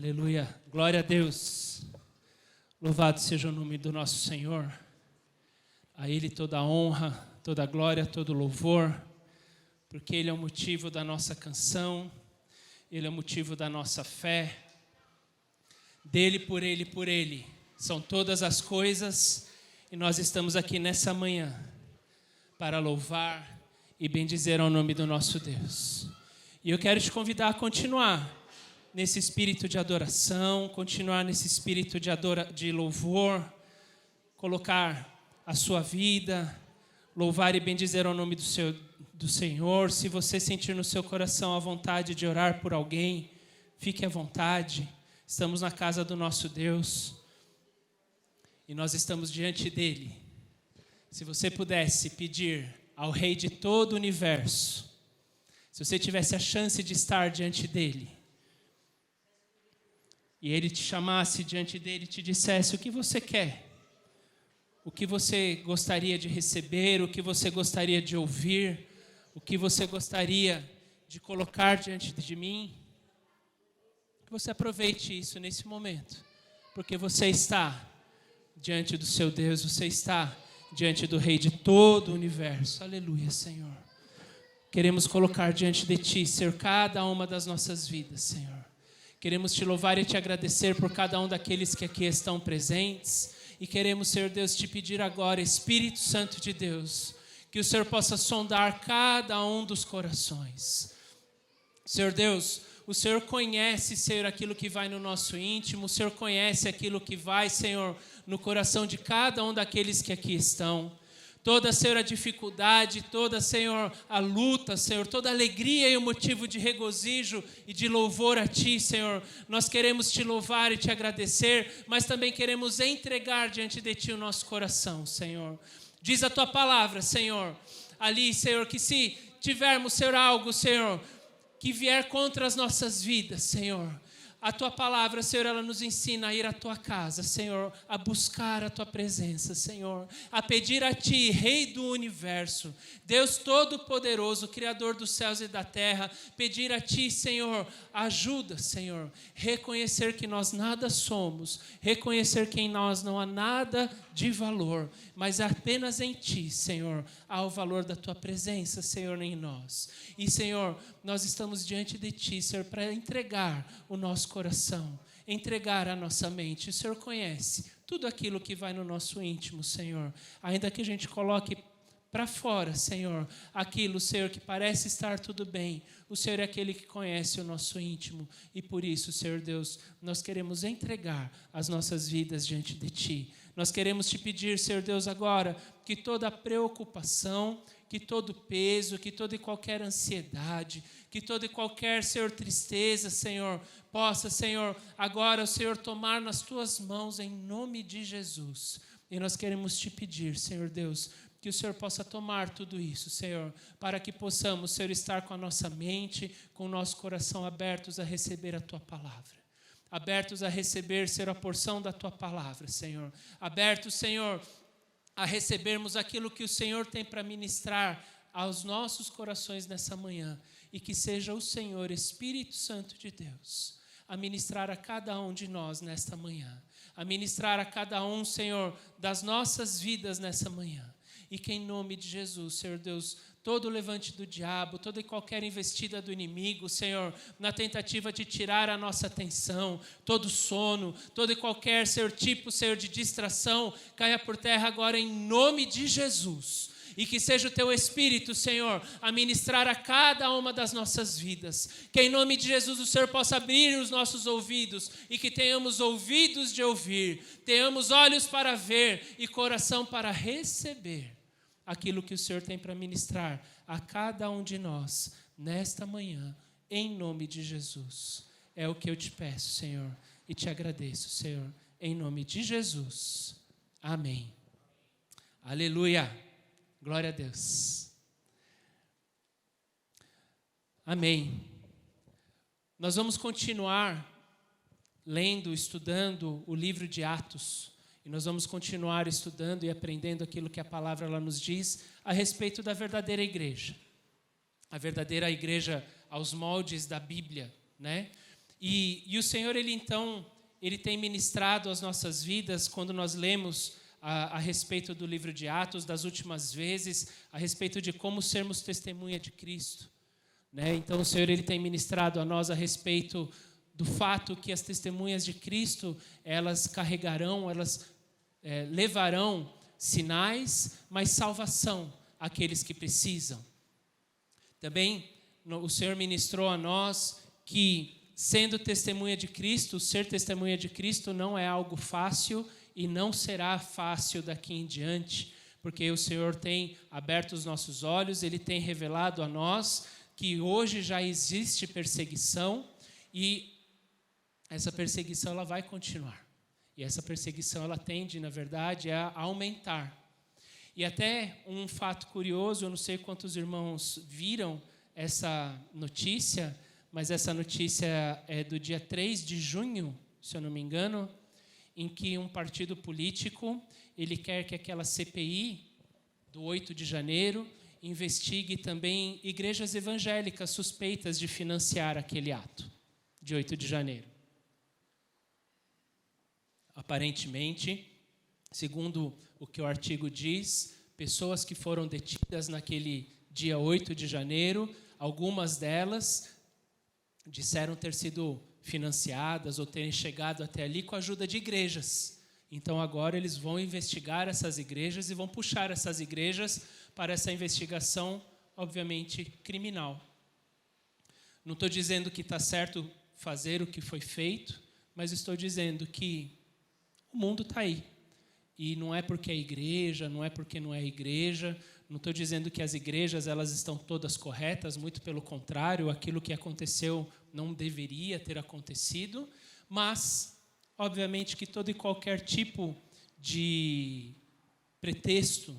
Aleluia. Glória a Deus. Louvado seja o nome do nosso Senhor. A Ele toda a honra, toda a glória, todo o louvor, porque Ele é o motivo da nossa canção, Ele é o motivo da nossa fé. Dele, por Ele são todas as coisas, e nós estamos aqui nessa manhã para louvar e bendizer ao nome do nosso Deus. E eu quero te convidar a continuar nesse espírito de adoração, continuar nesse espírito de louvor, colocar a sua vida, louvar e bendizer ao nome do Senhor. Se você sentir no seu coração a vontade de orar por alguém, fique à vontade. Estamos na casa do nosso Deus e nós estamos diante dEle. Se você pudesse pedir ao Rei de todo o universo, se você tivesse a chance de estar diante dEle, e Ele te chamasse diante dEle e te dissesse o que você quer, o que você gostaria de receber, o que você gostaria de ouvir, o que você gostaria de colocar diante de mim, que você aproveite isso nesse momento, porque você está diante do seu Deus, você está diante do Rei de todo o universo. Aleluia, Senhor. Queremos colocar diante de Ti, Senhor, cada uma das nossas vidas, Senhor. Queremos Te louvar e Te agradecer por cada um daqueles que aqui estão presentes. E queremos, Senhor Deus, Te pedir agora, Espírito Santo de Deus, que o Senhor possa sondar cada um dos corações. Senhor Deus, o Senhor conhece, Senhor, aquilo que vai no nosso íntimo. O Senhor conhece aquilo que vai, Senhor, no coração de cada um daqueles que aqui estão. Toda, Senhor, a dificuldade, toda, Senhor, a luta, Senhor, toda a alegria e o motivo de regozijo e de louvor a Ti, Senhor. Nós queremos Te louvar e Te agradecer, mas também queremos entregar diante de Ti o nosso coração, Senhor. Diz a Tua palavra, Senhor, ali, Senhor, que se tivermos, Senhor, algo, Senhor, que vier contra as nossas vidas, Senhor, a Tua palavra, Senhor, ela nos ensina a ir à Tua casa, Senhor, a buscar a Tua presença, Senhor, a pedir a Ti, Rei do universo, Deus Todo-Poderoso, Criador dos céus e da terra, pedir a Ti, Senhor, ajuda, Senhor, reconhecer que nós nada somos, reconhecer que em nós não há nada de valor, mas apenas em Ti, Senhor, há o valor da Tua presença, Senhor, em nós. E, Senhor, nós estamos diante de Ti, Senhor, para entregar o nosso coração, entregar a nossa mente. O Senhor conhece tudo aquilo que vai no nosso íntimo, Senhor. Ainda que a gente coloque para fora, Senhor, aquilo, Senhor, que parece estar tudo bem. O Senhor é aquele que conhece o nosso íntimo. E por isso, Senhor Deus, nós queremos entregar as nossas vidas diante de Ti. Nós queremos Te pedir, Senhor Deus, agora, que toda preocupação, que todo peso, que toda e qualquer ansiedade, que toda e qualquer, Senhor, tristeza, Senhor, possa, Senhor, agora o Senhor tomar nas Tuas mãos em nome de Jesus. E nós queremos Te pedir, Senhor Deus, que o Senhor possa tomar tudo isso, Senhor, para que possamos, Senhor, estar com a nossa mente, com o nosso coração abertos a receber a Tua palavra. Abertos a receber, Senhor, a porção da Tua palavra, Senhor. Abertos, Senhor, a recebermos aquilo que o Senhor tem para ministrar aos nossos corações nessa manhã. E que seja o Senhor, Espírito Santo de Deus, a ministrar a cada um de nós nesta manhã. A ministrar a cada um, Senhor, das nossas vidas nessa manhã. E que em nome de Jesus, Senhor Deus, todo o levante do diabo, toda e qualquer investida do inimigo, Senhor, na tentativa de tirar a nossa atenção, todo sono, todo e qualquer, Senhor, tipo, Senhor, de distração, caia por terra agora em nome de Jesus. E que seja o Teu Espírito, Senhor, a ministrar a cada uma das nossas vidas. Que em nome de Jesus o Senhor possa abrir os nossos ouvidos e que tenhamos ouvidos de ouvir, tenhamos olhos para ver e coração para receber aquilo que o Senhor tem para ministrar a cada um de nós nesta manhã, em nome de Jesus. É o que eu Te peço, Senhor, e Te agradeço, Senhor, em nome de Jesus. Amém. Aleluia. Glória a Deus. Amém. Nós vamos continuar lendo, estudando o livro de Atos. E nós vamos continuar estudando e aprendendo aquilo que a palavra ela nos diz a respeito da verdadeira igreja. A verdadeira igreja aos moldes da Bíblia, né? E o Senhor, Ele tem ministrado as nossas vidas quando nós lemos a respeito do livro de Atos, das últimas vezes, a respeito de como sermos testemunha de Cristo, né? Então, o Senhor, Ele tem ministrado a nós a respeito do fato que as testemunhas de Cristo, elas carregarão, elas levarão sinais, mas salvação àqueles que precisam. Também o Senhor ministrou a nós que, sendo testemunha de Cristo, ser testemunha de Cristo não é algo fácil e não será fácil daqui em diante, porque o Senhor tem aberto os nossos olhos, Ele tem revelado a nós que hoje já existe perseguição e essa perseguição ela vai continuar. E essa perseguição ela tende, na verdade, a aumentar. E até um fato curioso, eu não sei quantos irmãos viram essa notícia, mas essa notícia é do dia 3 de junho, se eu não me engano, em que um partido político, ele quer que aquela CPI do 8 de janeiro investigue também igrejas evangélicas suspeitas de financiar aquele ato de 8 de janeiro. Aparentemente, segundo o que o artigo diz, pessoas que foram detidas naquele dia 8 de janeiro, algumas delas disseram ter sido financiadas ou terem chegado até ali com a ajuda de igrejas. Então, agora eles vão investigar essas igrejas e vão puxar essas igrejas para essa investigação, obviamente, criminal. Não estou dizendo que está certo fazer o que foi feito, mas estou dizendo que o mundo está aí. E não é porque é igreja, não é porque não é igreja. Não estou dizendo que as igrejas elas estão todas corretas, muito pelo contrário, aquilo que aconteceu não deveria ter acontecido, mas, obviamente, que todo e qualquer tipo de pretexto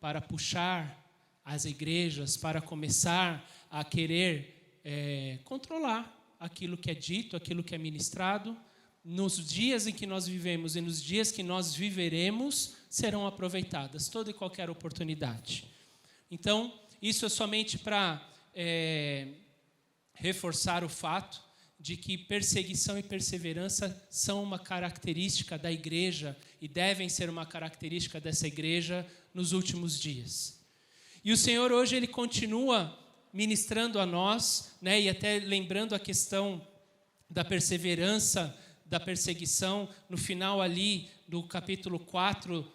para puxar as igrejas, para começar a querer controlar aquilo que é dito, aquilo que é ministrado, nos dias em que nós vivemos e nos dias que nós viveremos, serão aproveitadas toda e qualquer oportunidade. Então, isso é somente para reforçar o fato de que perseguição e perseverança são uma característica da igreja e devem ser uma característica dessa igreja nos últimos dias. E o Senhor hoje Ele continua ministrando a nós, né, e até lembrando a questão da perseverança, da perseguição, no final ali do capítulo 4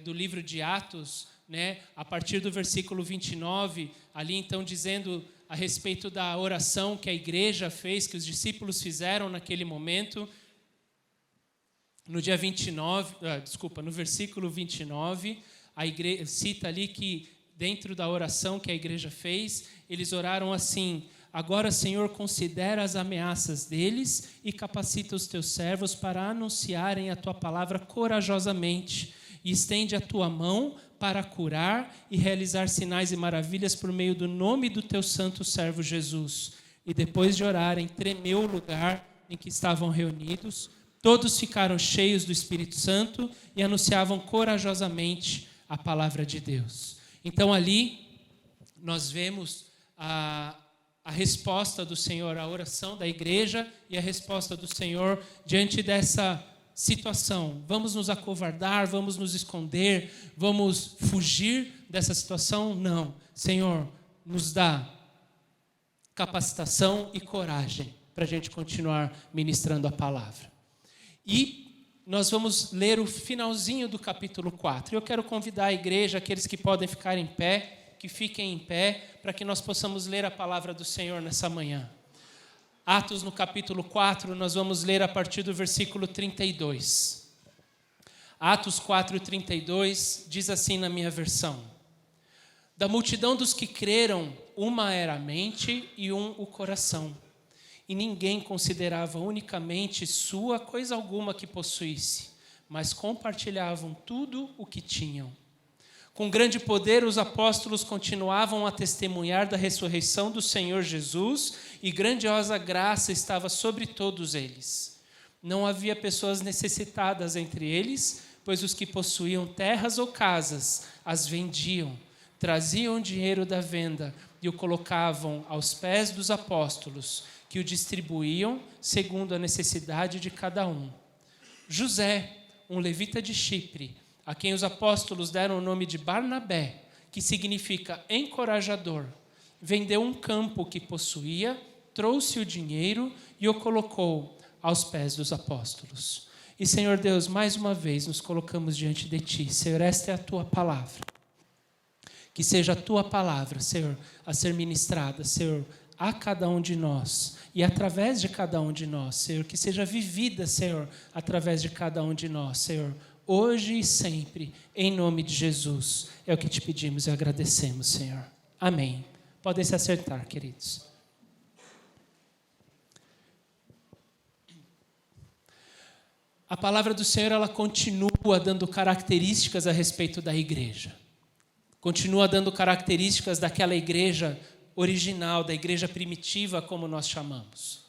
do livro de Atos, né, a partir do versículo 29, ali então dizendo a respeito da oração que a igreja fez, que os discípulos fizeram naquele momento, no dia 29, no versículo 29, a igreja cita ali que dentro da oração que a igreja fez, eles oraram assim: agora, Senhor, considera as ameaças deles e capacita os teus servos para anunciarem a tua palavra corajosamente e estende a tua mão para curar e realizar sinais e maravilhas por meio do nome do teu santo servo Jesus. E depois de orarem, tremeu o lugar em que estavam reunidos, todos ficaram cheios do Espírito Santo e anunciavam corajosamente a palavra de Deus. Então ali nós vemos a resposta do Senhor, a oração da igreja e a resposta do Senhor diante dessa situação. Vamos nos acovardar, vamos nos esconder, vamos fugir dessa situação? Não. Senhor, nos dá capacitação e coragem para a gente continuar ministrando a palavra. E nós vamos ler o finalzinho do capítulo 4. Eu quero convidar a igreja, aqueles que podem ficar em pé, que fiquem em pé, para que nós possamos ler a palavra do Senhor nessa manhã. Atos, no capítulo 4, nós vamos ler a partir do versículo 32. Atos 4, 32, diz assim na minha versão: da multidão dos que creram, uma era a mente e um o coração. E ninguém considerava unicamente sua coisa alguma que possuísse, mas compartilhavam tudo o que tinham. Com grande poder, os apóstolos continuavam a testemunhar da ressurreição do Senhor Jesus, e grandiosa graça estava sobre todos eles. Não havia pessoas necessitadas entre eles, pois os que possuíam terras ou casas as vendiam, traziam o dinheiro da venda e o colocavam aos pés dos apóstolos, que o distribuíam segundo a necessidade de cada um. José, um levita de Chipre, a quem os apóstolos deram o nome de Barnabé, que significa encorajador, vendeu um campo que possuía, trouxe o dinheiro e o colocou aos pés dos apóstolos. E, Senhor Deus, mais uma vez nos colocamos diante de Ti. Senhor, esta é a Tua palavra. Que seja a Tua palavra, Senhor, a ser ministrada, Senhor, a cada um de nós e através de cada um de nós, Senhor, que seja vivida, Senhor, através de cada um de nós, Senhor, hoje e sempre, em nome de Jesus. É o que te pedimos e agradecemos, Senhor. Amém. Podem se acertar, queridos. A palavra do Senhor, ela continua dando características a respeito da igreja. Continua dando características daquela igreja original, da igreja primitiva, como nós chamamos.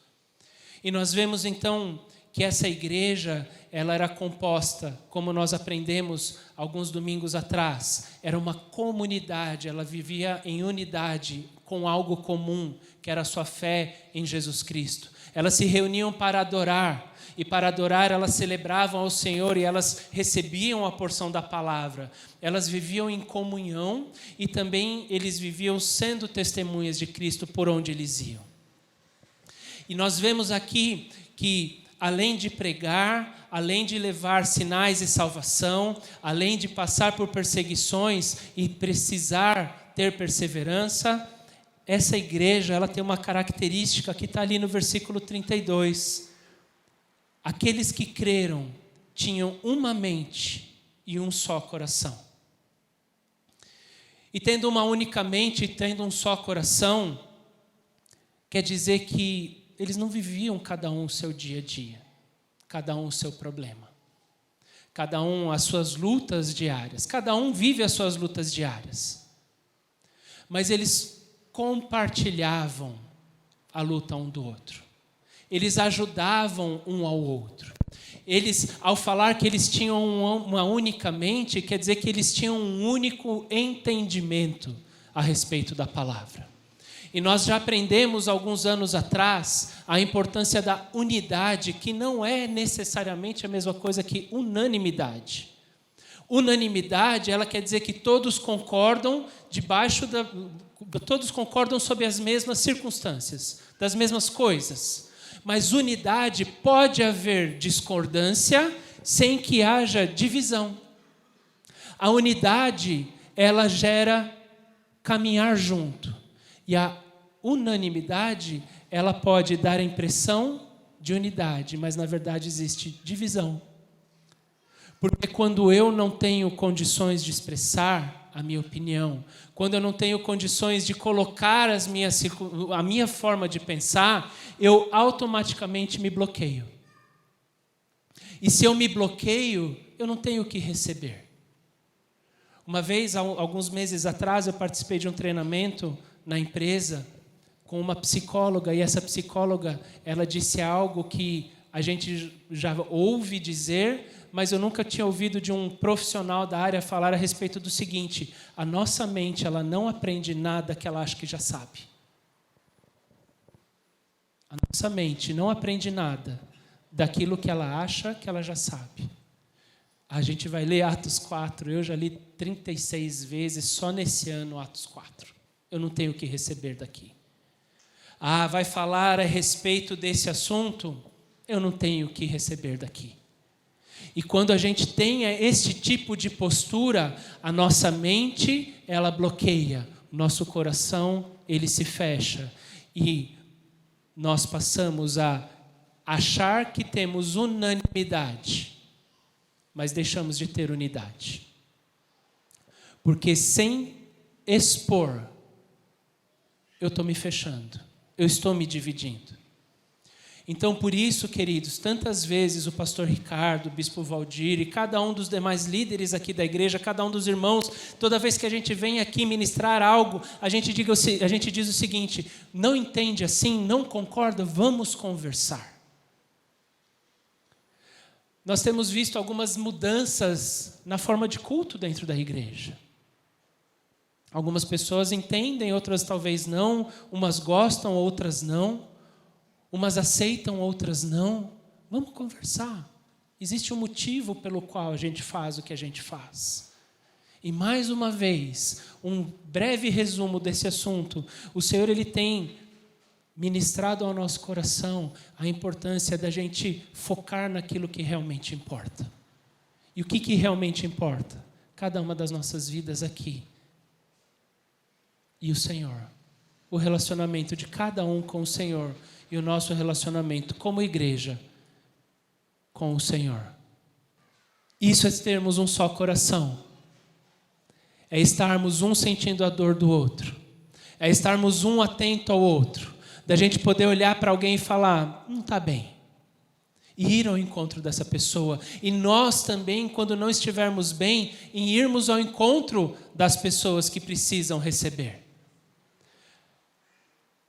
E nós vemos, então, que essa igreja, ela era composta, como nós aprendemos alguns domingos atrás, era uma comunidade, ela vivia em unidade, com algo comum, que era a sua fé em Jesus Cristo. Elas se reuniam para adorar, e para adorar elas celebravam ao Senhor e elas recebiam a porção da palavra. Elas viviam em comunhão e também eles viviam sendo testemunhas de Cristo por onde eles iam. E nós vemos aqui que, além de pregar, além de levar sinais de salvação, além de passar por perseguições e precisar ter perseverança, essa igreja, ela tem uma característica que está ali no versículo 32. Aqueles que creram tinham uma mente e um só coração. E tendo uma única mente e tendo um só coração, quer dizer que eles não viviam cada um o seu dia a dia, cada um o seu problema, cada um as suas lutas diárias, cada um vive as suas lutas diárias. Mas eles compartilhavam a luta um do outro. Eles ajudavam um ao outro. Eles, ao falar que eles tinham uma única mente, quer dizer que eles tinham um único entendimento a respeito da palavra. E nós já aprendemos alguns anos atrás a importância da unidade, que não é necessariamente a mesma coisa que unanimidade. Unanimidade, ela quer dizer que todos concordam todos concordam sobre as mesmas circunstâncias, das mesmas coisas. Mas unidade, pode haver discordância sem que haja divisão. A unidade, ela gera caminhar junto. E a unanimidade, ela pode dar a impressão de unidade, mas na verdade existe divisão. Porque quando eu não tenho condições de expressar a minha opinião, quando eu não tenho condições de colocar a minha forma de pensar, eu automaticamente me bloqueio. E se eu me bloqueio, eu não tenho o que receber. Uma vez, alguns meses atrás, eu participei de um treinamento na empresa com uma psicóloga, e essa psicóloga, ela disse algo que a gente já ouve dizer, mas eu nunca tinha ouvido de um profissional da área falar a respeito do seguinte: a nossa mente, ela não aprende nada que ela acha que já sabe. A nossa mente não aprende nada daquilo que ela acha que ela já sabe. A gente vai ler Atos 4, eu já li 36 vezes só nesse ano Atos 4. Eu não tenho o que receber daqui. Vai falar a respeito desse assunto? Eu não tenho o que receber daqui. E quando a gente tem esse tipo de postura, a nossa mente, ela bloqueia, o nosso coração, ele se fecha. E nós passamos a achar que temos unanimidade, mas deixamos de ter unidade. Porque sem expor, eu estou me fechando, eu estou me dividindo. Então, por isso, queridos, tantas vezes o pastor Ricardo, o bispo Valdir e cada um dos demais líderes aqui da igreja, cada um dos irmãos, toda vez que a gente vem aqui ministrar algo, a gente diz o seguinte: não entende assim, não concorda, vamos conversar. Nós temos visto algumas mudanças na forma de culto dentro da igreja. Algumas pessoas entendem, outras talvez não, umas gostam, outras não. Umas aceitam, outras não. Vamos conversar. Existe um motivo pelo qual a gente faz o que a gente faz. E mais uma vez, um breve resumo desse assunto. O Senhor, Ele tem ministrado ao nosso coração a importância da gente focar naquilo que realmente importa. E o que realmente importa? Cada uma das nossas vidas aqui. E o Senhor. O relacionamento de cada um com o Senhor. E o nosso relacionamento como igreja com o Senhor. Isso é termos um só coração. É estarmos um sentindo a dor do outro. É estarmos um atento ao outro. Da gente poder olhar para alguém e falar, não está bem. E ir ao encontro dessa pessoa. E nós também, quando não estivermos bem, em irmos ao encontro das pessoas que precisam receber.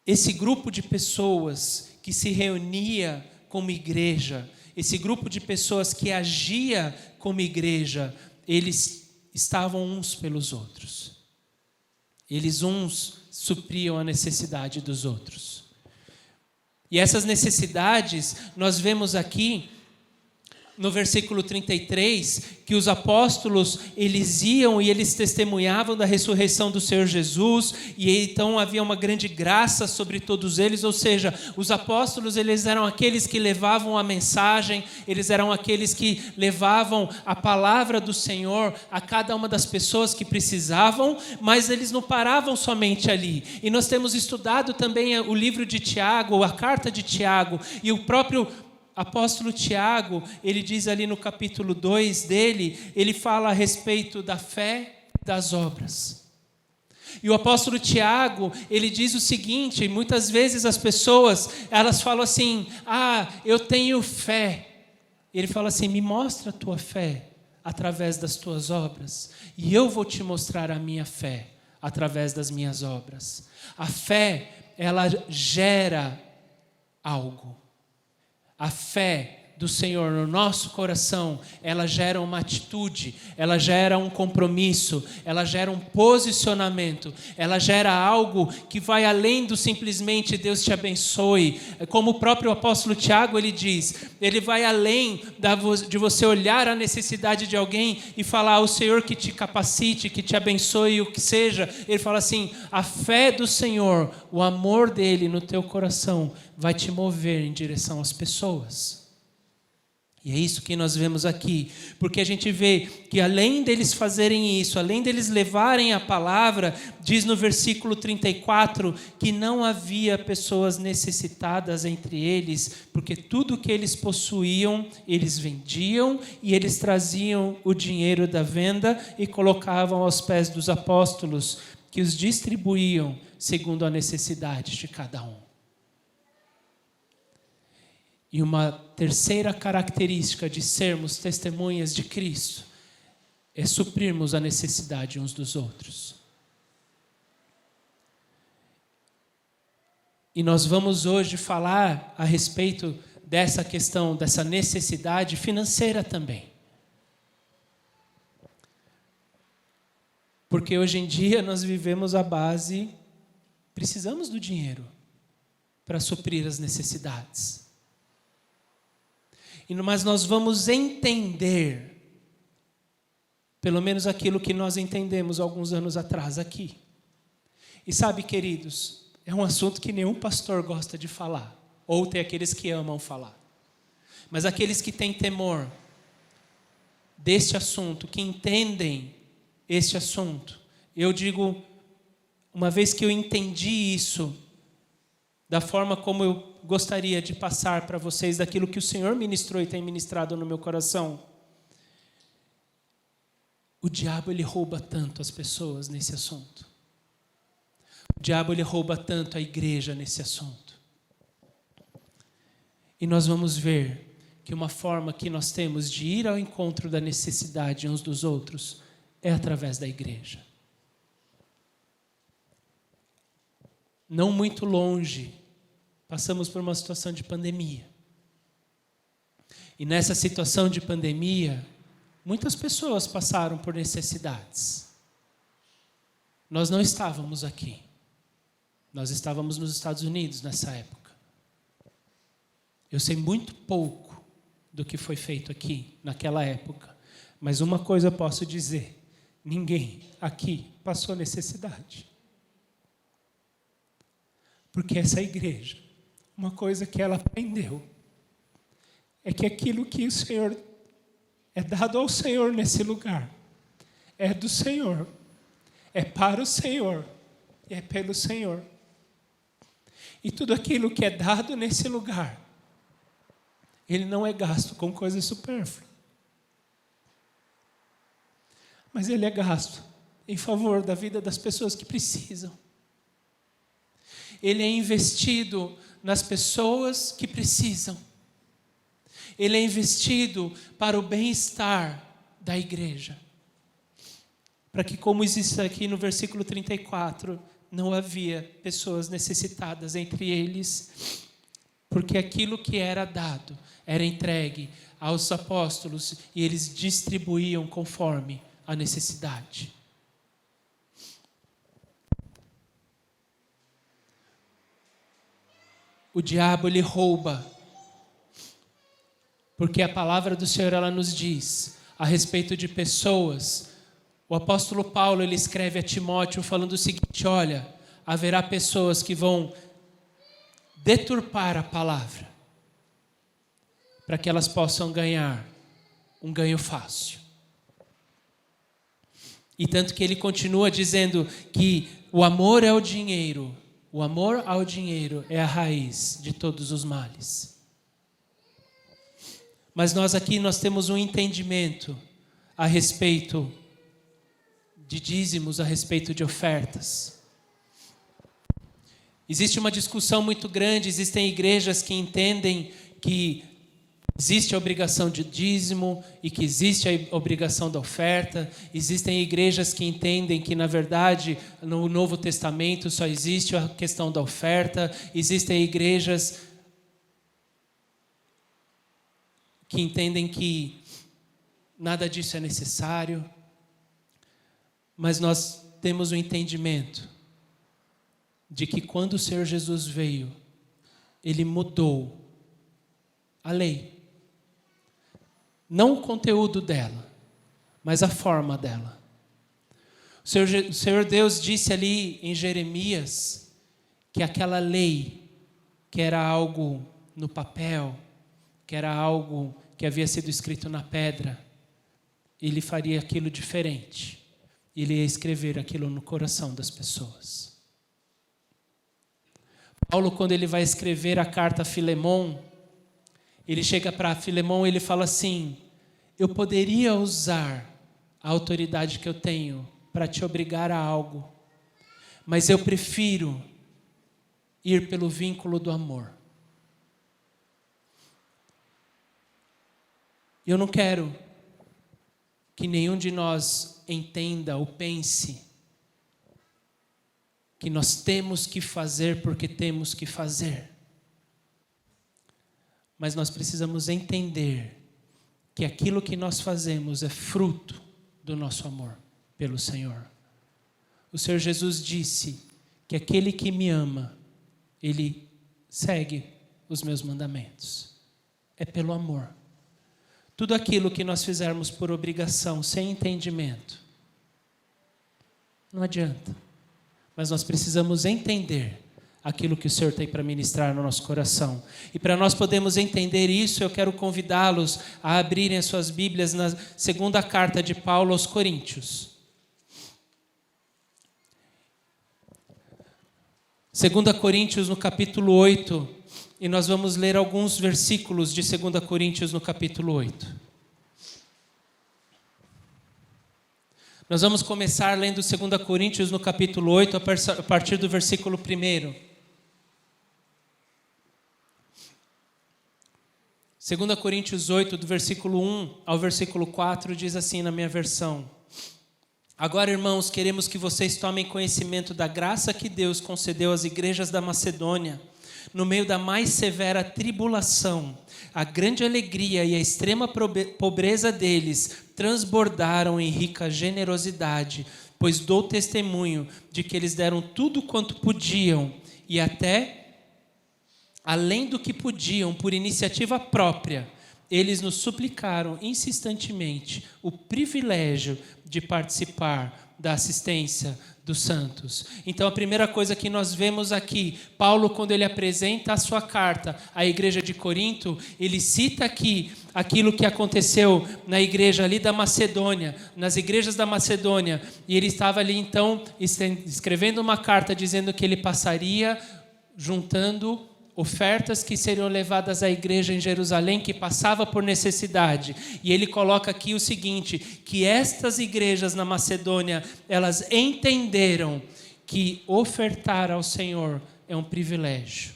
Esse grupo de pessoas que se reunia como igreja, esse grupo de pessoas que agia como igreja, eles estavam uns pelos outros. Eles uns supriam a necessidade dos outros. E essas necessidades, nós vemos aqui no versículo 33, que os apóstolos, eles iam e eles testemunhavam da ressurreição do Senhor Jesus, e então havia uma grande graça sobre todos eles, ou seja, os apóstolos, eles eram aqueles que levavam a mensagem, eles eram aqueles que levavam a palavra do Senhor a cada uma das pessoas que precisavam, mas eles não paravam somente ali. E nós temos estudado também o livro de Tiago, a carta de Tiago, e o próprio apóstolo Tiago, ele diz ali no capítulo 2 dele, ele fala a respeito da fé e das obras. E o apóstolo Tiago, ele diz o seguinte, muitas vezes as pessoas, elas falam assim, eu tenho fé. Ele fala assim, me mostra a tua fé através das tuas obras, e eu vou te mostrar a minha fé através das minhas obras. A fé, ela gera algo. A fé do Senhor no nosso coração, ela gera uma atitude, ela gera um compromisso, ela gera um posicionamento, ela gera algo que vai além do simplesmente Deus te abençoe. Como o próprio apóstolo Tiago, ele diz, ele vai além de você olhar a necessidade de alguém e falar, o Senhor que te capacite, que te abençoe, o que seja. Ele fala assim, a fé do Senhor, o amor dele no teu coração vai te mover em direção às pessoas. E é isso que nós vemos aqui, porque a gente vê que além deles fazerem isso, além deles levarem a palavra, diz no versículo 34, que não havia pessoas necessitadas entre eles, porque tudo que eles possuíam, eles vendiam e eles traziam o dinheiro da venda e colocavam aos pés dos apóstolos, que os distribuíam segundo a necessidade de cada um. E uma terceira característica de sermos testemunhas de Cristo é suprirmos a necessidade uns dos outros. E nós vamos hoje falar a respeito dessa questão, dessa necessidade financeira também. Porque hoje em dia nós vivemos a base, precisamos do dinheiro para suprir as necessidades. Mas nós vamos entender, pelo menos aquilo que nós entendemos alguns anos atrás aqui. E sabe, queridos, é um assunto que nenhum pastor gosta de falar, ou tem aqueles que amam falar. Mas aqueles que têm temor deste assunto, que entendem este assunto, eu digo, uma vez que eu entendi isso, da forma como eu gostaria de passar para vocês daquilo que o Senhor ministrou e tem ministrado no meu coração. O diabo, ele rouba tanto as pessoas nesse assunto. O diabo, ele rouba tanto a igreja nesse assunto. E nós vamos ver que uma forma que nós temos de ir ao encontro da necessidade uns dos outros é através da igreja. Não muito longe, passamos por uma situação de pandemia. E nessa situação de pandemia, muitas pessoas passaram por necessidades. Nós não estávamos aqui. Nós estávamos nos Estados Unidos nessa época. Eu sei muito pouco do que foi feito aqui naquela época, mas uma coisa eu posso dizer: ninguém aqui passou necessidade. Porque essa igreja, uma coisa que ela aprendeu, é que aquilo que o Senhor é dado ao Senhor nesse lugar, é do Senhor, é para o Senhor, e é pelo Senhor. E tudo aquilo que é dado nesse lugar, ele não é gasto com coisas supérfluas, mas ele é gasto em favor da vida das pessoas que precisam. Ele é investido nas pessoas que precisam. Ele é investido para o bem-estar da igreja. Para que, como existe aqui no versículo 34, não havia pessoas necessitadas entre eles, porque aquilo que era dado era entregue aos apóstolos e eles distribuíam conforme a necessidade. O diabo, ele rouba, porque a palavra do Senhor, ela nos diz a respeito de pessoas. O apóstolo Paulo, ele escreve a Timóteo falando o seguinte: olha, haverá pessoas que vão deturpar a palavra, para que elas possam ganhar um ganho fácil. E tanto que ele continua dizendo que o amor ao dinheiro é a raiz de todos os males. Mas nós temos um entendimento a respeito de dízimos, a respeito de ofertas. Existe uma discussão muito grande, existem igrejas que entendem que existe a obrigação de dízimo e que existe a obrigação da oferta. Existem igrejas que entendem que, na verdade, no Novo Testamento só existe a questão da oferta. Existem igrejas que entendem que nada disso é necessário. Mas nós temos o entendimento de que quando o Senhor Jesus veio, Ele mudou a lei. Não o conteúdo dela, mas a forma dela. O Senhor Deus disse ali em Jeremias que aquela lei, que era algo no papel, que era algo que havia sido escrito na pedra, Ele faria aquilo diferente. Ele ia escrever aquilo no coração das pessoas. Paulo, quando ele vai escrever a carta a Filemon, ele chega para Filemon e ele fala assim: eu poderia usar a autoridade que eu tenho para te obrigar a algo, mas eu prefiro ir pelo vínculo do amor. Eu não quero que nenhum de nós entenda ou pense que nós temos que fazer porque temos que fazer. Mas nós precisamos entender que aquilo que nós fazemos é fruto do nosso amor pelo Senhor. O Senhor Jesus disse que aquele que me ama, ele segue os meus mandamentos. É pelo amor. Tudo aquilo que nós fizermos por obrigação, sem entendimento, não adianta. Mas nós precisamos entender aquilo que o Senhor tem para ministrar no nosso coração. E para nós podermos entender isso, eu quero convidá-los a abrirem as suas Bíblias na segunda carta de Paulo aos Coríntios. 2 Coríntios, no capítulo 8, e nós vamos ler alguns versículos de 2 Coríntios, no capítulo 8. Nós vamos começar lendo 2 Coríntios, no capítulo 8, a partir do versículo 1. 2 Coríntios 8, do versículo 1 ao versículo 4, diz assim na minha versão: agora, irmãos, queremos que vocês tomem conhecimento da graça que Deus concedeu às igrejas da Macedônia. No meio da mais severa tribulação, a grande alegria e a extrema pobreza deles transbordaram em rica generosidade, pois dou testemunho de que eles deram tudo quanto podiam e até além do que podiam, por iniciativa própria, eles nos suplicaram insistentemente o privilégio de participar da assistência dos santos. Então, a primeira coisa que nós vemos aqui, Paulo, quando ele apresenta a sua carta à igreja de Corinto, ele cita aqui aquilo que aconteceu na igreja ali da Macedônia, nas igrejas da Macedônia, e ele estava ali, então, escrevendo uma carta dizendo que ele passaria juntando ofertas que seriam levadas à igreja em Jerusalém, que passava por necessidade. E ele coloca aqui o seguinte, que estas igrejas na Macedônia, elas entenderam que ofertar ao Senhor é um privilégio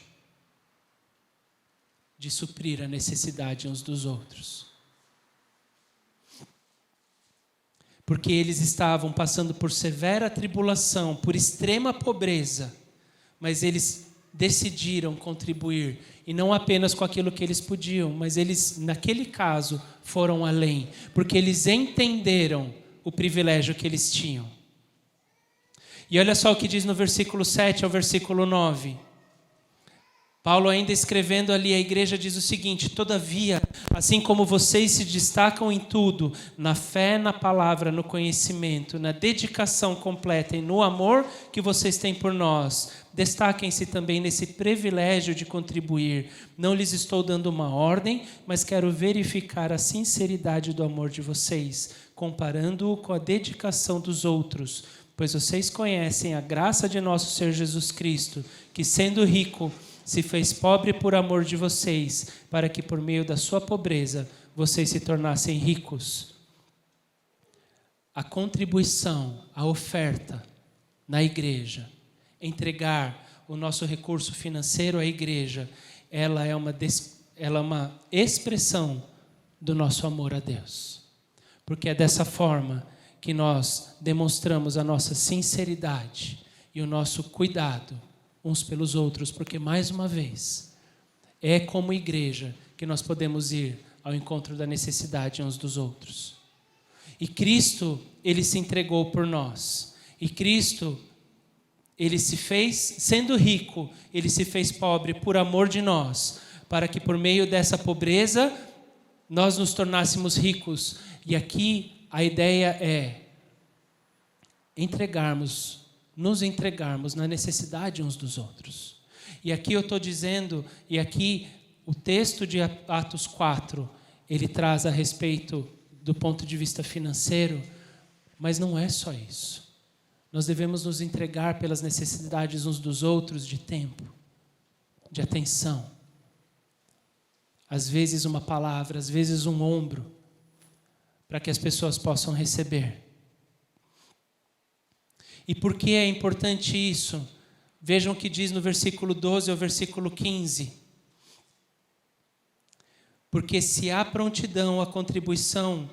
de suprir a necessidade uns dos outros. Porque eles estavam passando por severa tribulação, por extrema pobreza, mas eles decidiram contribuir, e não apenas com aquilo que eles podiam, mas eles, naquele caso, foram além, porque eles entenderam o privilégio que eles tinham. E olha só o que diz no versículo 7 ao versículo 9. Paulo, ainda escrevendo ali, a igreja diz o seguinte: todavia, assim como vocês se destacam em tudo, na fé, na palavra, no conhecimento, na dedicação completa e no amor que vocês têm por nós, destaquem-se também nesse privilégio de contribuir. Não lhes estou dando uma ordem, mas quero verificar a sinceridade do amor de vocês, comparando-o com a dedicação dos outros, pois vocês conhecem a graça de nosso Senhor Jesus Cristo, que sendo rico, se fez pobre por amor de vocês, para que por meio da sua pobreza vocês se tornassem ricos. A contribuição, a oferta na igreja, entregar o nosso recurso financeiro à igreja, ela é uma expressão do nosso amor a Deus. Porque é dessa forma que nós demonstramos a nossa sinceridade e o nosso cuidado uns pelos outros, porque, mais uma vez, é como igreja que nós podemos ir ao encontro da necessidade uns dos outros. E Cristo, Ele se entregou por nós. E Cristo, Ele se fez, sendo rico, Ele se fez pobre por amor de nós, para que por meio dessa pobreza nós nos tornássemos ricos. E aqui a ideia é nos entregarmos na necessidade uns dos outros. E aqui eu estou dizendo, e aqui o texto de Atos 4, ele traz a respeito do ponto de vista financeiro, mas não é só isso. Nós devemos nos entregar pelas necessidades uns dos outros de tempo, de atenção. Às vezes uma palavra, às vezes um ombro, para que as pessoas possam receber. E por que é importante isso? Vejam o que diz no versículo 12 ao versículo 15. Porque se há prontidão, a contribuição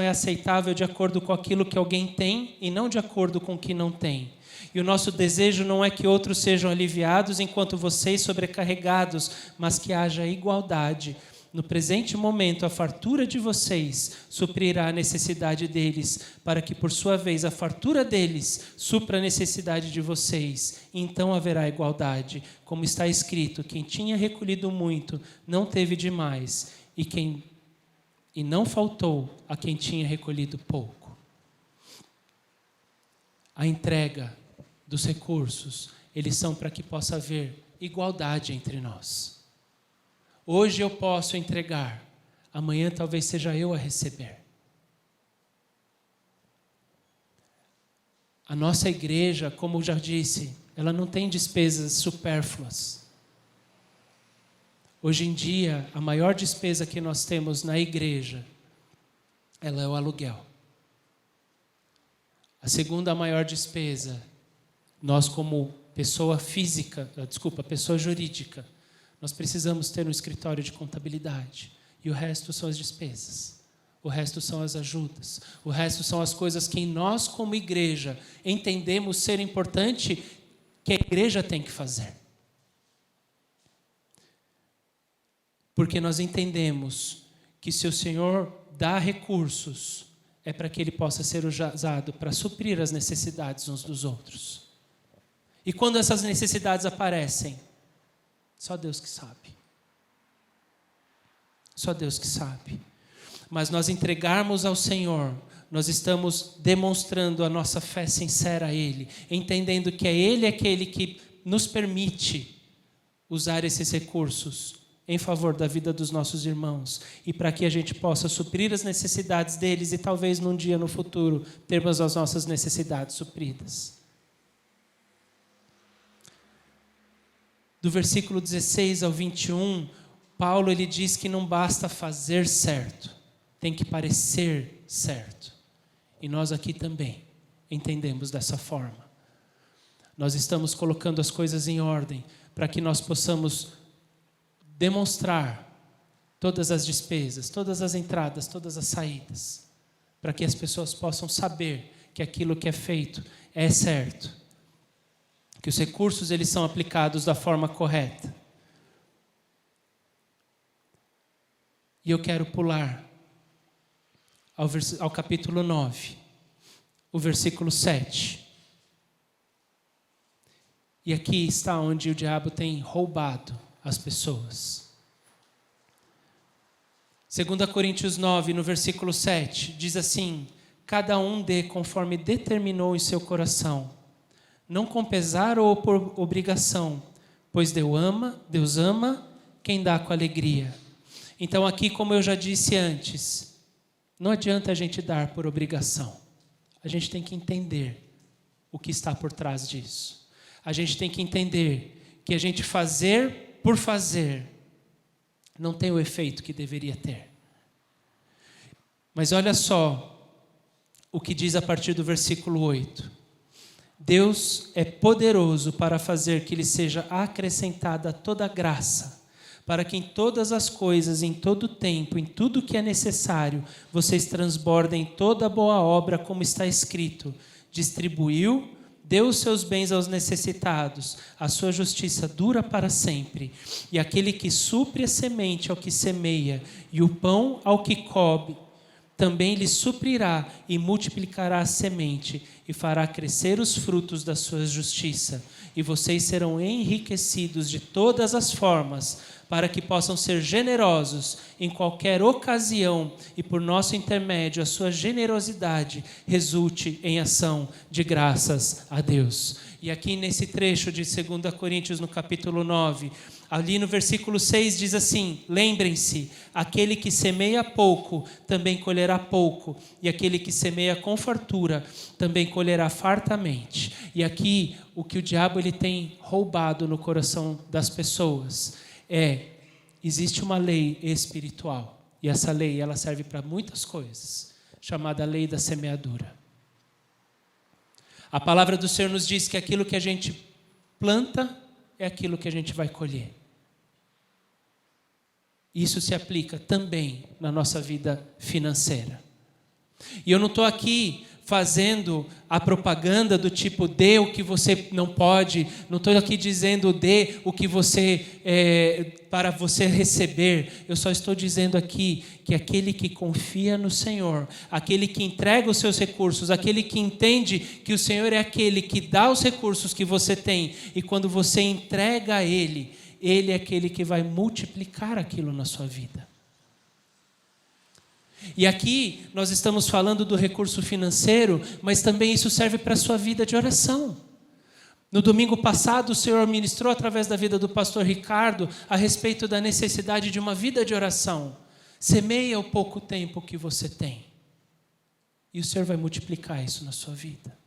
é aceitável de acordo com aquilo que alguém tem e não de acordo com o que não tem. E o nosso desejo não é que outros sejam aliviados enquanto vocês sobrecarregados, mas que haja igualdade. No presente momento, a fartura de vocês suprirá a necessidade deles, para que, por sua vez, a fartura deles supra a necessidade de vocês. E então haverá igualdade. Como está escrito, quem tinha recolhido muito não teve demais, e não faltou a quem tinha recolhido pouco. A entrega dos recursos, eles são para que possa haver igualdade entre nós. Hoje eu posso entregar, amanhã talvez seja eu a receber. A nossa igreja, como eu já disse, ela não tem despesas supérfluas. Hoje em dia, a maior despesa que nós temos na igreja, ela é o aluguel. A segunda maior despesa, nós como pessoa jurídica, nós precisamos ter um escritório de contabilidade. E o resto são as despesas. O resto são as ajudas. O resto são as coisas que nós, como igreja, entendemos ser importante que a igreja tem que fazer. Porque nós entendemos que se o Senhor dá recursos, é para que Ele possa ser usado para suprir as necessidades uns dos outros. E quando essas necessidades aparecem? Só Deus que sabe. Só Deus que sabe. Mas nós entregarmos ao Senhor, nós estamos demonstrando a nossa fé sincera a Ele, entendendo que é Ele aquele que nos permite usar esses recursos em favor da vida dos nossos irmãos e para que a gente possa suprir as necessidades deles e talvez num dia no futuro termos as nossas necessidades supridas. Do versículo 16 ao 21, Paulo ele diz que não basta fazer certo, tem que parecer certo. E nós aqui também entendemos dessa forma. Nós estamos colocando as coisas em ordem para que nós possamos demonstrar todas as despesas, todas as entradas, todas as saídas, para que as pessoas possam saber que aquilo que é feito é certo, que os recursos eles são aplicados da forma correta. E eu quero pular ao capítulo 9, o versículo 7. E aqui está onde o diabo tem roubado as pessoas. 2 Coríntios 9, no versículo 7, diz assim: cada um dê conforme determinou em seu coração, não com pesar ou por obrigação, pois Deus ama quem dá com alegria. Então aqui, como eu já disse antes, não adianta a gente dar por obrigação. A gente tem que entender o que está por trás disso. A gente tem que entender que a gente fazer por fazer não tem o efeito que deveria ter. Mas olha só o que diz a partir do versículo 8. Deus é poderoso para fazer que lhe seja acrescentada toda graça, para que em todas as coisas, em todo tempo, em tudo que é necessário, vocês transbordem toda boa obra, como está escrito: distribuiu, deu os seus bens aos necessitados, a sua justiça dura para sempre. E aquele que supre a semente ao que semeia, e o pão ao que come, também lhe suprirá e multiplicará a semente, e fará crescer os frutos da sua justiça. E vocês serão enriquecidos de todas as formas, para que possam ser generosos em qualquer ocasião, e por nosso intermédio a sua generosidade resulte em ação de graças a Deus. E aqui nesse trecho de 2 Coríntios, no capítulo 9, ali no versículo 6 diz assim: lembrem-se, aquele que semeia pouco também colherá pouco, e aquele que semeia com fartura também colherá fartamente. E aqui o que o diabo ele tem roubado no coração das pessoas existe uma lei espiritual, e essa lei ela serve para muitas coisas, chamada lei da semeadura. A palavra do Senhor nos diz que aquilo que a gente planta é aquilo que a gente vai colher. Isso se aplica também na nossa vida financeira. E eu não estou aqui fazendo a propaganda do tipo dê o que você não pode, não estou aqui dizendo dê o que você para você receber. Eu só estou dizendo aqui que aquele que confia no Senhor, aquele que entrega os seus recursos, aquele que entende que o Senhor é aquele que dá os recursos que você tem, e quando você entrega a Ele, Ele é aquele que vai multiplicar aquilo na sua vida. E aqui nós estamos falando do recurso financeiro, mas também isso serve para a sua vida de oração. No domingo passado, o Senhor ministrou através da vida do pastor Ricardo a respeito da necessidade de uma vida de oração. Semeia o pouco tempo que você tem, e o Senhor vai multiplicar isso na sua vida.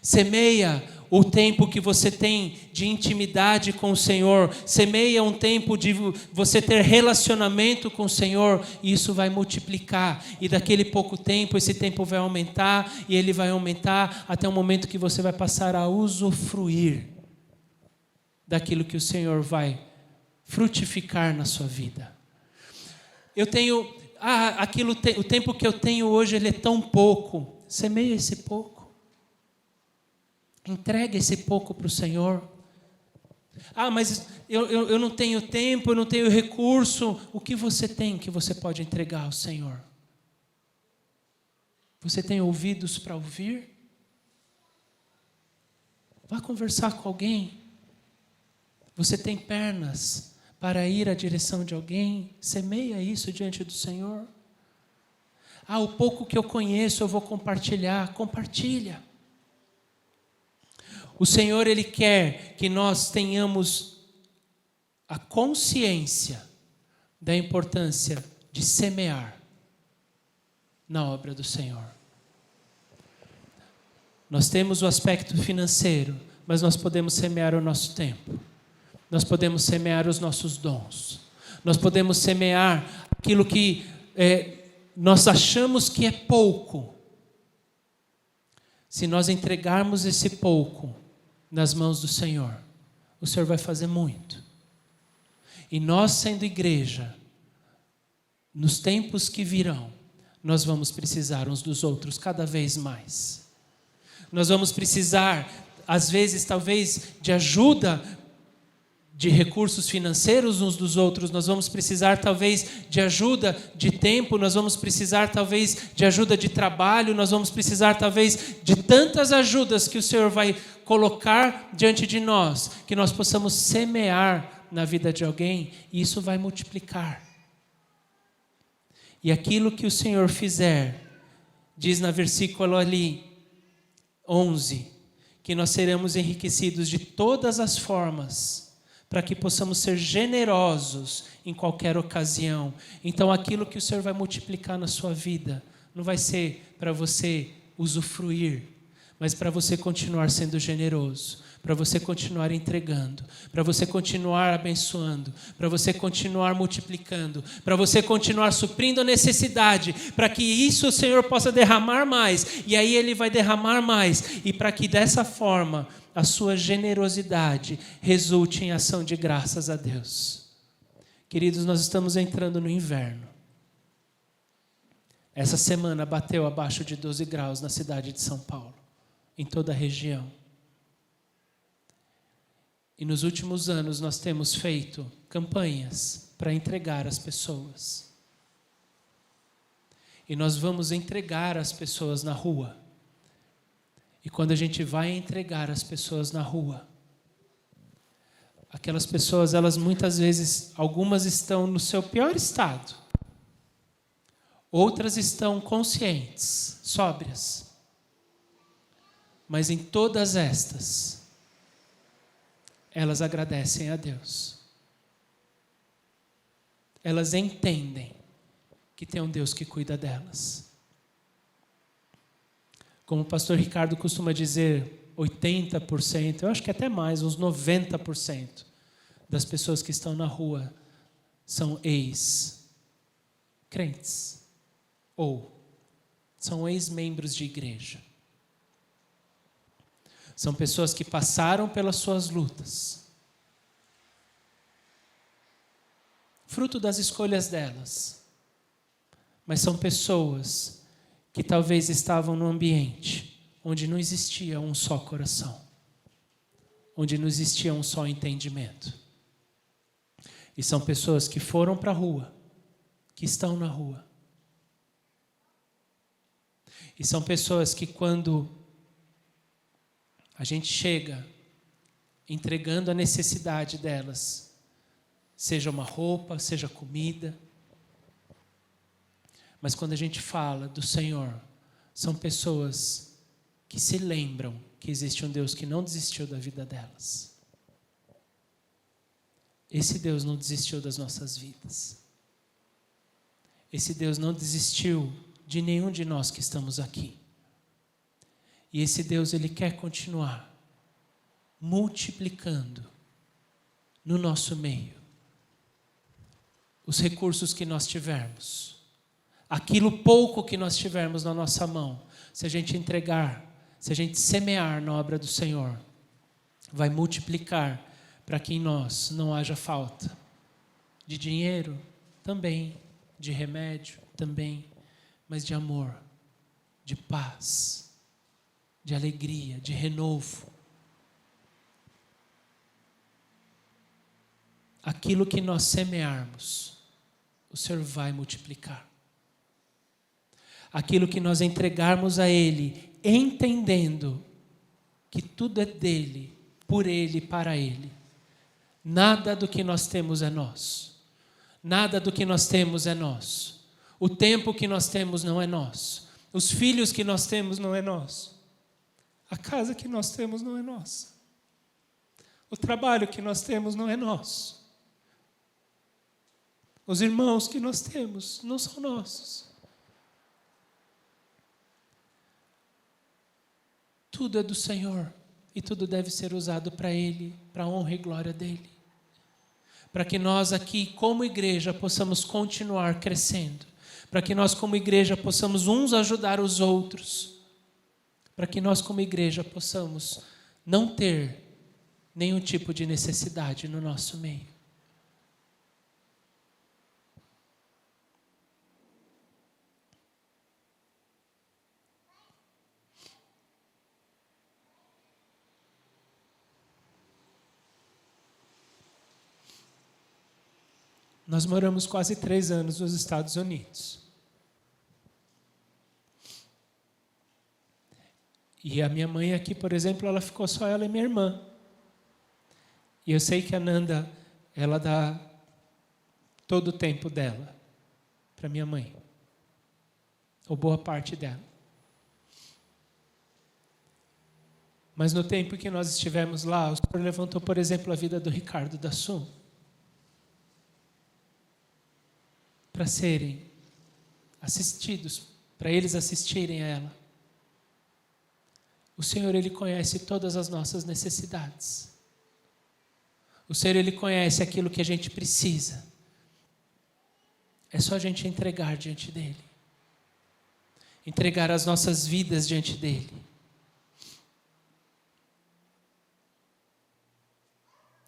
Semeia o tempo que você tem de intimidade com o Senhor. Semeia um tempo de você ter relacionamento com o Senhor. E isso vai multiplicar. E daquele pouco tempo, esse tempo vai aumentar. E ele vai aumentar até o momento que você vai passar a usufruir daquilo que o Senhor vai frutificar na sua vida. Eu tenho... o tempo que eu tenho hoje, ele é tão pouco. Semeia esse pouco. Entrega esse pouco para o Senhor. Mas eu não tenho tempo, eu não tenho recurso. O que você tem que você pode entregar ao Senhor? Você tem ouvidos para ouvir? Vá conversar com alguém. Você tem pernas para ir à direção de alguém? Semeia isso diante do Senhor. O pouco que eu conheço eu vou compartilhar. Compartilha. O Senhor, Ele quer que nós tenhamos a consciência da importância de semear na obra do Senhor. Nós temos o aspecto financeiro, mas nós podemos semear o nosso tempo. Nós podemos semear os nossos dons. Nós podemos semear aquilo que nós achamos que é pouco. Se nós entregarmos esse pouco nas mãos do Senhor, o Senhor vai fazer muito. E nós, sendo igreja, nos tempos que virão, nós vamos precisar uns dos outros cada vez mais. Nós vamos precisar, às vezes, talvez, de ajuda de recursos financeiros uns dos outros. Nós vamos precisar, talvez, de ajuda de tempo. Nós vamos precisar, talvez, de ajuda de trabalho. Nós vamos precisar, talvez, de tantas ajudas que o Senhor vai colocar diante de nós, que nós possamos semear na vida de alguém, e isso vai multiplicar. E aquilo que o Senhor fizer, diz na versículo ali, 11, que nós seremos enriquecidos de todas as formas, para que possamos ser generosos em qualquer ocasião. Então, aquilo que o Senhor vai multiplicar na sua vida, não vai ser para você usufruir, mas para você continuar sendo generoso, para você continuar entregando, para você continuar abençoando, para você continuar multiplicando, para você continuar suprindo a necessidade, para que isso o Senhor possa derramar mais, e aí Ele vai derramar mais, e para que dessa forma a sua generosidade resulte em ação de graças a Deus. Queridos, nós estamos entrando no inverno. Essa semana bateu abaixo de 12 graus na cidade de São Paulo, em toda a região. E nos últimos anos nós temos feito campanhas para entregar as pessoas. E nós vamos entregar as pessoas na rua. E quando a gente vai entregar as pessoas na rua, aquelas pessoas, elas muitas vezes, algumas estão no seu pior estado. Outras estão conscientes, sóbrias. Mas em todas estas, elas agradecem a Deus. Elas entendem que tem um Deus que cuida delas. Como o pastor Ricardo costuma dizer, 80%, eu acho que até mais, uns 90% das pessoas que estão na rua são ex-crentes ou são ex-membros de igreja. São pessoas que passaram pelas suas lutas, fruto das escolhas delas, mas são pessoas que talvez estavam num ambiente onde não existia um só coração, onde não existia um só entendimento. E são pessoas que foram para a rua, que estão na rua. E são pessoas que quando a gente chega entregando a necessidade delas, seja uma roupa, seja comida, mas quando a gente fala do Senhor, são pessoas que se lembram que existe um Deus que não desistiu da vida delas. Esse Deus não desistiu das nossas vidas. Esse Deus não desistiu de nenhum de nós que estamos aqui. E esse Deus, Ele quer continuar multiplicando no nosso meio os recursos que nós tivermos. Aquilo pouco que nós tivermos na nossa mão, se a gente entregar, se a gente semear na obra do Senhor, vai multiplicar para que em nós não haja falta de dinheiro, também, de remédio, também, mas de amor, de paz, de alegria, de renovo. Aquilo que nós semearmos, o Senhor vai multiplicar. Aquilo que nós entregarmos a Ele, entendendo que tudo é dele, por ele e para ele. Nada do que nós temos é nosso. Nada do que nós temos é nosso. O tempo que nós temos não é nosso. Os filhos que nós temos não é nosso. A casa que nós temos não é nossa. O trabalho que nós temos não é nosso. Os irmãos que nós temos não são nossos. Tudo é do Senhor e tudo deve ser usado para Ele, para a honra e glória dEle. Para que nós aqui, como igreja, possamos continuar crescendo. Para que nós, como igreja, possamos uns ajudar os outros. Para que nós, como igreja, possamos não ter nenhum tipo de necessidade no nosso meio. Nós moramos quase 3 anos nos Estados Unidos. E a minha mãe aqui, por exemplo, ela ficou só ela e minha irmã. E eu sei que a Nanda, ela dá todo o tempo dela para minha mãe. Ou boa parte dela. Mas no tempo que nós estivemos lá, o Senhor levantou, por exemplo, a vida do Ricardo da Sul. Para serem assistidos, para eles assistirem a ela. O Senhor, Ele conhece todas as nossas necessidades. O Senhor, Ele conhece aquilo que a gente precisa. É só a gente entregar diante dEle. Entregar as nossas vidas diante dEle.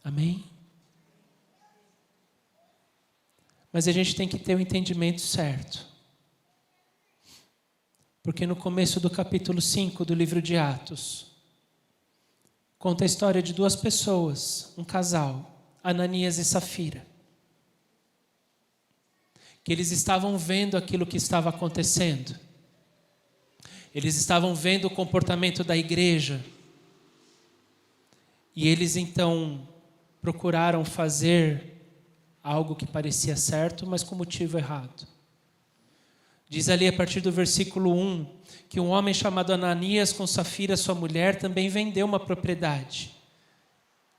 Amém? Mas a gente tem que ter o entendimento certo. Porque no começo do capítulo 5 do livro de Atos, conta a história de 2 pessoas, um casal, Ananias e Safira. Que eles estavam vendo aquilo que estava acontecendo. Eles estavam vendo o comportamento da igreja. E eles então procuraram fazer algo que parecia certo, mas com motivo errado. Diz ali a partir do versículo 1, que um homem chamado Ananias com Safira, sua mulher, também vendeu uma propriedade.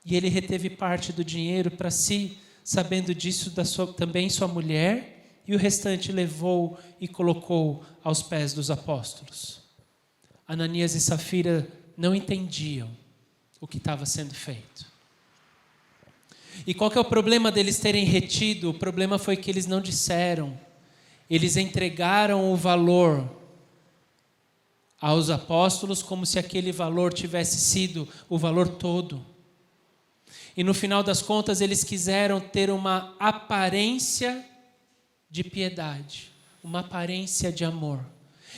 E ele reteve parte do dinheiro para si, sabendo disso também sua mulher, e o restante levou e colocou aos pés dos apóstolos. Ananias e Safira não entendiam o que estava sendo feito. E qual que é o problema deles terem retido? O problema foi que eles não disseram. Eles entregaram o valor aos apóstolos como se aquele valor tivesse sido o valor todo. E no final das contas eles quiseram ter uma aparência de piedade, uma aparência de amor.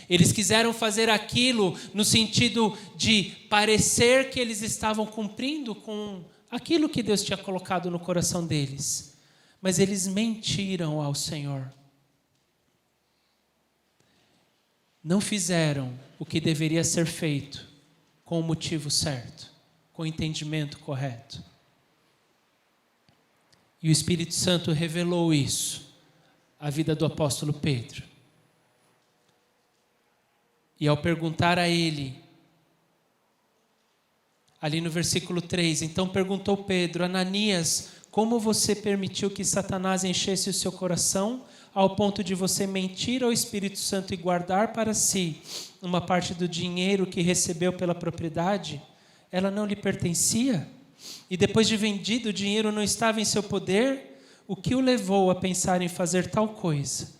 Eles quiseram fazer aquilo no sentido de parecer que eles estavam cumprindo com aquilo que Deus tinha colocado no coração deles. Mas eles mentiram ao Senhor. Não fizeram o que deveria ser feito com o motivo certo, com o entendimento correto. E o Espírito Santo revelou isso à vida do apóstolo Pedro. E ao perguntar a ele, ali no versículo 3, então perguntou Pedro: Ananias, como você permitiu que Satanás enchesse o seu coração ao ponto de você mentir ao Espírito Santo e guardar para si uma parte do dinheiro que recebeu pela propriedade? Ela não lhe pertencia? E depois de vendido, o dinheiro não estava em seu poder? O que o levou a pensar em fazer tal coisa?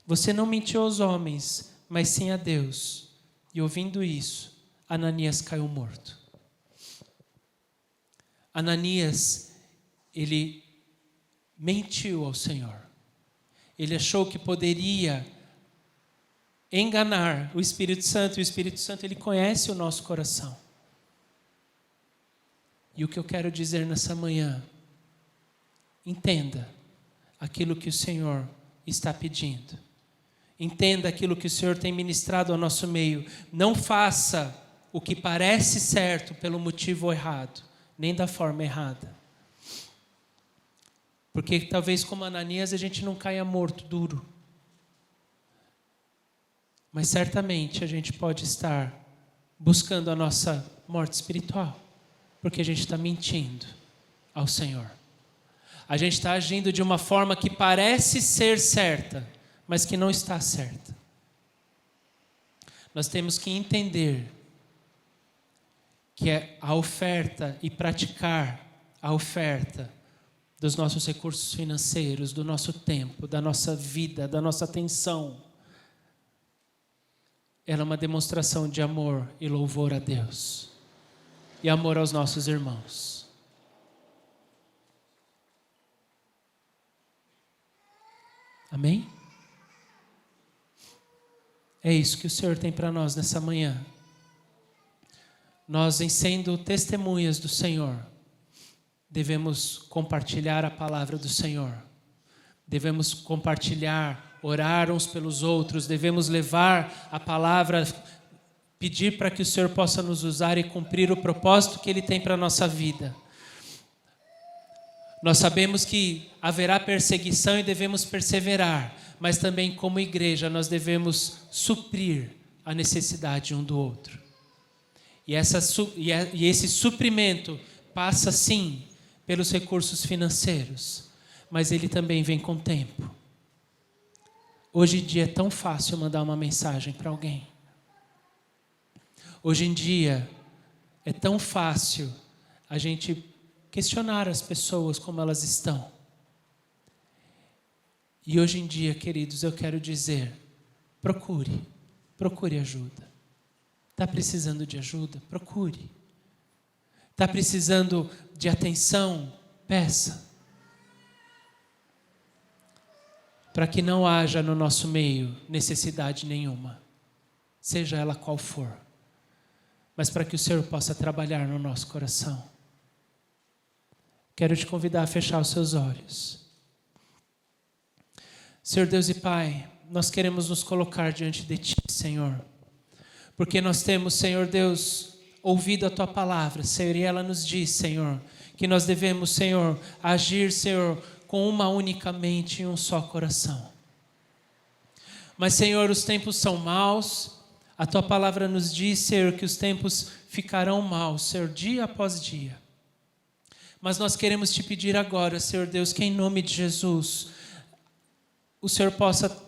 Você não mentiu aos homens, mas sim a Deus. E ouvindo isso, Ananias caiu morto. Ananias, ele mentiu ao Senhor. Ele achou que poderia enganar o Espírito Santo. E o Espírito Santo, ele conhece o nosso coração. E o que eu quero dizer nessa manhã, entenda aquilo que o Senhor está pedindo. Entenda aquilo que o Senhor tem ministrado ao nosso meio. Não faça o que parece certo pelo motivo errado, nem da forma errada. Porque talvez como Ananias a gente não caia morto, duro. Mas certamente a gente pode estar buscando a nossa morte espiritual, porque a gente está mentindo ao Senhor. A gente está agindo de uma forma que parece ser certa, mas que não está certa. Nós temos que entender que é a oferta e praticar a oferta dos nossos recursos financeiros, do nosso tempo, da nossa vida, da nossa atenção. Ela é uma demonstração de amor e louvor a Deus. E amor aos nossos irmãos. Amém? É isso que o Senhor tem para nós nessa manhã. Nós, em sendo testemunhas do Senhor, devemos compartilhar a palavra do Senhor. Devemos compartilhar, orar uns pelos outros. Devemos levar a palavra, pedir para que o Senhor possa nos usar e cumprir o propósito que Ele tem para a nossa vida. Nós sabemos que haverá perseguição e devemos perseverar, mas também como igreja nós devemos suprir a necessidade um do outro. E esse suprimento passa sim pelos recursos financeiros, mas ele também vem com tempo. Hoje em dia é tão fácil mandar uma mensagem para alguém. Hoje em dia é tão fácil a gente questionar as pessoas como elas estão. E hoje em dia, queridos, eu quero dizer, procure ajuda. Está precisando de ajuda? Procure. Está precisando de atenção? Peça. Para que não haja no nosso meio necessidade nenhuma, seja ela qual for, mas para que o Senhor possa trabalhar no nosso coração. Quero te convidar a fechar os seus olhos. Senhor Deus e Pai, nós queremos nos colocar diante de Ti, Senhor, porque nós temos, Senhor Deus, ouvido a Tua palavra, Senhor, e ela nos diz, Senhor, que nós devemos, Senhor, agir, Senhor, com uma única mente e um só coração. Mas, Senhor, os tempos são maus, a Tua palavra nos diz, Senhor, que os tempos ficarão maus, Senhor, dia após dia. Mas nós queremos Te pedir agora, Senhor Deus, que em nome de Jesus, o Senhor possa,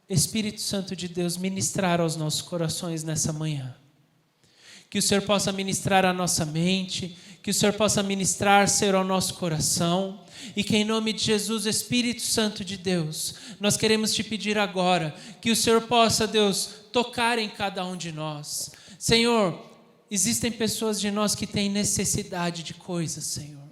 Espírito Santo de Deus, ministrar aos nossos corações nessa manhã. Que o Senhor possa ministrar a nossa mente, que o Senhor possa ministrar, Senhor, ao nosso coração, e que em nome de Jesus, Espírito Santo de Deus, nós queremos Te pedir agora, que o Senhor possa, Deus, tocar em cada um de nós. Senhor, existem pessoas de nós que têm necessidade de coisas, Senhor.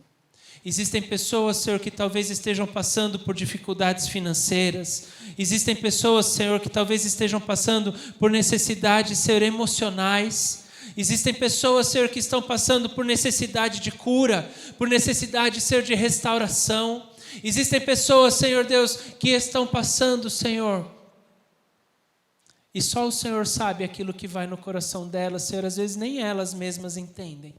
Existem pessoas, Senhor, que talvez estejam passando por dificuldades financeiras. Existem pessoas, Senhor, que talvez estejam passando por necessidades, Senhor, emocionais. Existem pessoas, Senhor, que estão passando por necessidade de cura, por necessidade, Senhor, de restauração. Existem pessoas, Senhor Deus, que estão passando, Senhor, e só o Senhor sabe aquilo que vai no coração delas, Senhor, às vezes nem elas mesmas entendem.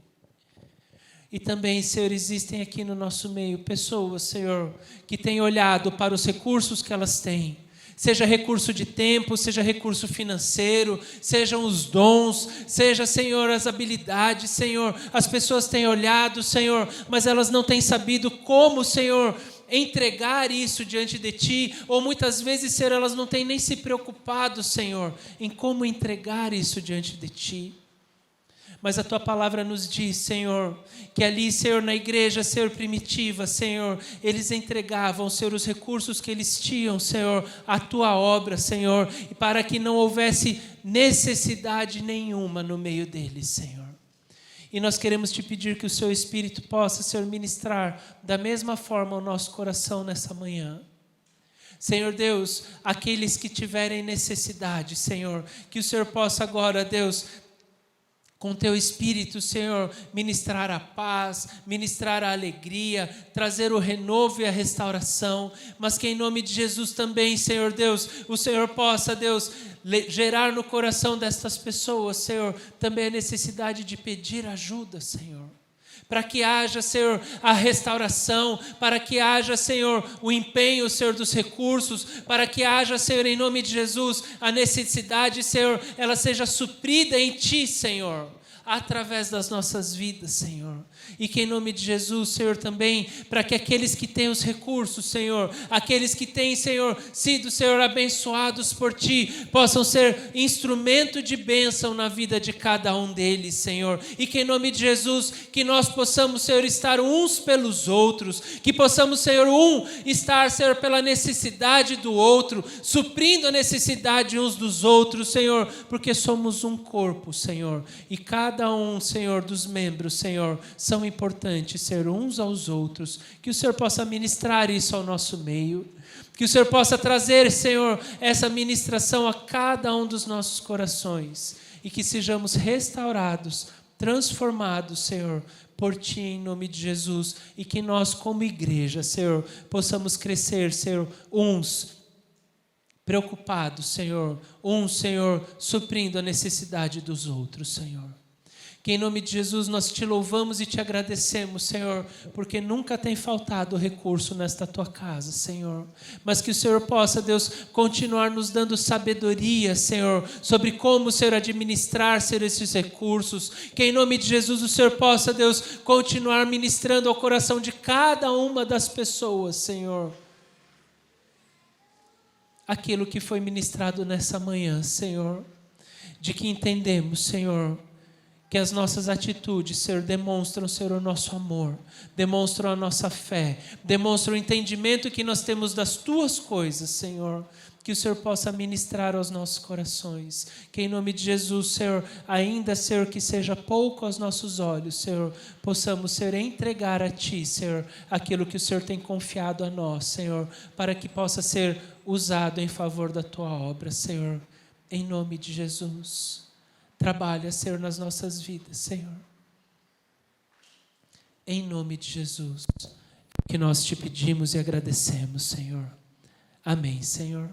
E também, Senhor, existem aqui no nosso meio pessoas, Senhor, que têm olhado para os recursos que elas têm, seja recurso de tempo, seja recurso financeiro, sejam os dons, seja, Senhor, as habilidades, Senhor. As pessoas têm olhado, Senhor, mas elas não têm sabido como, Senhor, entregar isso diante de Ti, ou muitas vezes, Senhor, elas não têm nem se preocupado, Senhor, em como entregar isso diante de Ti. Mas a Tua palavra nos diz, Senhor, que ali, Senhor, na igreja, Senhor, primitiva, Senhor, eles entregavam, Senhor, os recursos que eles tinham, Senhor, à Tua obra, Senhor, e para que não houvesse necessidade nenhuma no meio deles, Senhor. E nós queremos Te pedir que o Seu Espírito possa, Senhor, ministrar da mesma forma o nosso coração nessa manhã. Senhor Deus, aqueles que tiverem necessidade, Senhor, que o Senhor possa agora, Deus, com teu Espírito, Senhor, ministrar a paz, ministrar a alegria, trazer o renovo e a restauração, mas que em nome de Jesus também, Senhor Deus, o Senhor possa, Deus, gerar no coração destas pessoas, Senhor, também a necessidade de pedir ajuda, Senhor. Para que haja, Senhor, a restauração, para que haja, Senhor, o empenho, Senhor, dos recursos, para que haja, Senhor, em nome de Jesus, a necessidade, Senhor, ela seja suprida em Ti, Senhor, através das nossas vidas, Senhor. E que em nome de Jesus, Senhor, também, para que aqueles que têm os recursos, Senhor, aqueles que têm, Senhor, sido, Senhor, abençoados por Ti, possam ser instrumento de bênção na vida de cada um deles, Senhor. E que em nome de Jesus, que nós possamos, Senhor, estar uns pelos outros, que possamos, Senhor, estar, Senhor, pela necessidade do outro, suprindo a necessidade uns dos outros, Senhor, porque somos um corpo, Senhor, e cada um, Senhor, dos membros, Senhor, são importantes ser uns aos outros, que o Senhor possa ministrar isso ao nosso meio, que o Senhor possa trazer, Senhor, essa ministração a cada um dos nossos corações, e que sejamos restaurados, transformados, Senhor, por Ti em nome de Jesus, e que nós como igreja, Senhor, possamos crescer, Senhor, uns preocupados, Senhor, Senhor, suprindo a necessidade dos outros, Senhor. Que em nome de Jesus nós Te louvamos e Te agradecemos, Senhor, porque nunca tem faltado recurso nesta Tua casa, Senhor. Mas que o Senhor possa, Deus, continuar nos dando sabedoria, Senhor, sobre como, Senhor, administrar, Senhor, esses recursos. Que em nome de Jesus o Senhor possa, Deus, continuar ministrando ao coração de cada uma das pessoas, Senhor, aquilo que foi ministrado nessa manhã, Senhor, de que entendemos, Senhor, que as nossas atitudes, Senhor, demonstram, Senhor, o nosso amor, demonstram a nossa fé, demonstram o entendimento que nós temos das Tuas coisas, Senhor, que o Senhor possa ministrar aos nossos corações, que em nome de Jesus, Senhor, ainda, Senhor, que seja pouco aos nossos olhos, Senhor, possamos, Senhor, entregar a Ti, Senhor, aquilo que o Senhor tem confiado a nós, Senhor, para que possa ser usado em favor da Tua obra, Senhor, em nome de Jesus. Trabalha, Senhor, nas nossas vidas, Senhor. Em nome de Jesus, que nós Te pedimos e agradecemos, Senhor. Amém, Senhor.